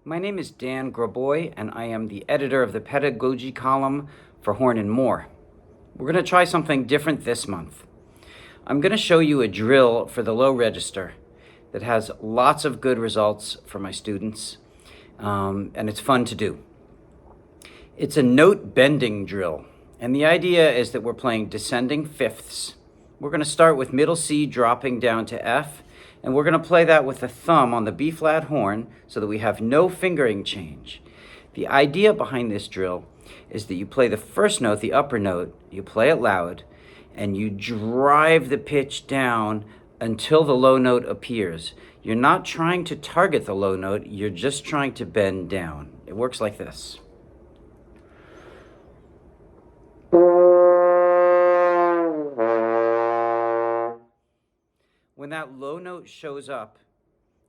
My name is Dan Grabois, and I am the editor of the Pedagogy column for Horn and Moore. We're going to try something different this month. I'm going to show you a drill for the low register that has lots of good results for my students, and it's fun to do. It's a note bending drill, and the idea is that we're playing descending fifths. We're going to start with middle C dropping down to F, and we're going to play that with the thumb on the B flat horn so that we have no fingering change. The idea behind this drill is that you play the first note, the upper note, you play it loud, and you drive the pitch down until the low note appears. You're not trying to target the low note, you're just trying to bend down. It works like this. When that low note shows up,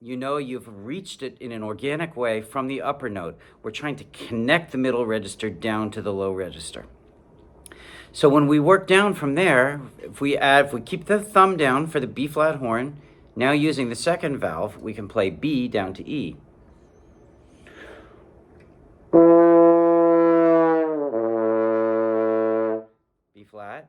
you know you've reached it in an organic way from the upper note. We're trying to connect the middle register down to the low register. So when we work down from there, if we keep the thumb down for the B flat horn, now using the second valve, we can play B down to E. B flat.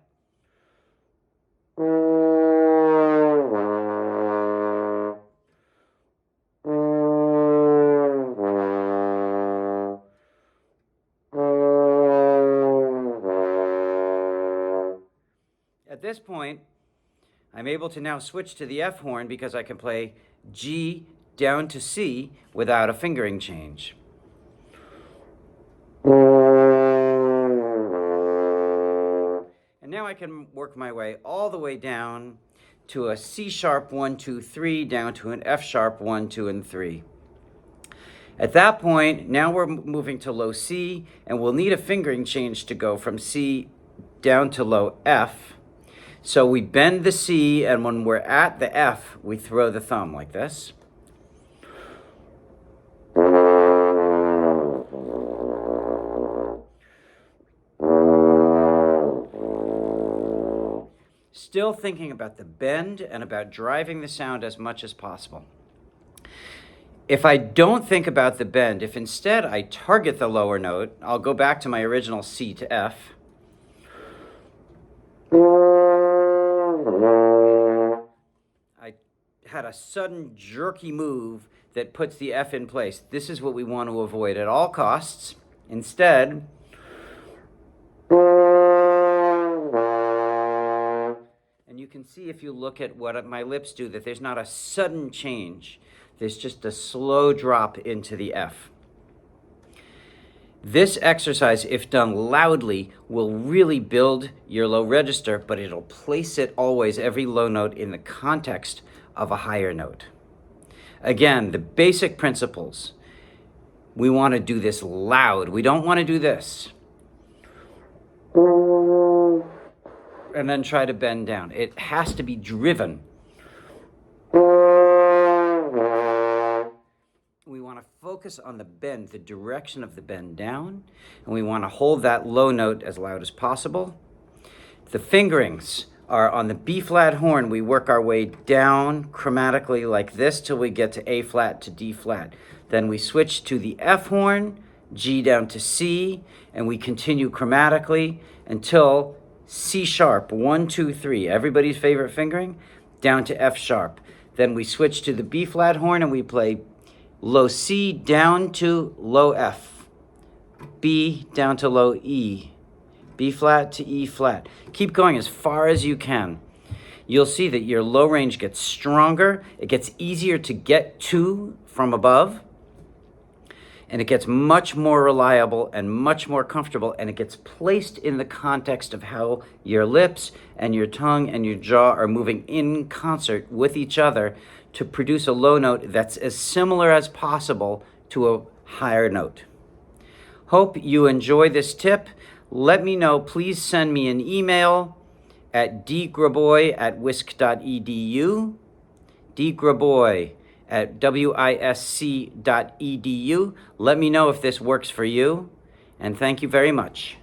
At this point, I'm able to now switch to the F horn because I can play G down to C without a fingering change. And now I can work my way all the way down to a C sharp 1, 2, 3, down to an F sharp 1, 2, and 3. At that point, now we're moving to low C, and we'll need a fingering change to go from C down to low F. So we bend the C, and when we're at the F, we throw the thumb like this. Still thinking about the bend and about driving the sound as much as possible. If I don't think about the bend, if instead I target the lower note, I'll go back to my original C to F. I had a sudden jerky move that puts the F in place. This is what we want to avoid at all costs. Instead, and you can see if you look at what my lips do that there's not a sudden change. There's just a slow drop into the F. This exercise, if done loudly, will really build your low register, but it'll place it always, every low note, in the context of a higher note. Again, the basic principles. We want to do this loud. We don't want to do this. And then try to bend down. It has to be driven. We want to focus on the bend, the direction of the bend down, and we want to hold that low note as loud as possible. The fingerings are on the B flat horn. We work our way down chromatically like this till we get to A flat to D flat. Then we switch to the F horn, G down to C, and we continue chromatically until C sharp, 1, 2, 3, everybody's favorite fingering, down to F sharp. Then we switch to the B flat horn and we play low C down to low F, B down to low E, B flat to E flat. Keep going as far as you can. You'll see that your low range gets stronger, it gets easier to get to from above, and it gets much more reliable and much more comfortable, and it gets placed in the context of how your lips and your tongue and your jaw are moving in concert with each other to produce a low note that's as similar as possible to a higher note. Hope you enjoy this tip. Let me know. Please send me an email at dgrabois@wisc.edu, dgrabois@wisc.edu. Let me know if this works for you, and thank you very much.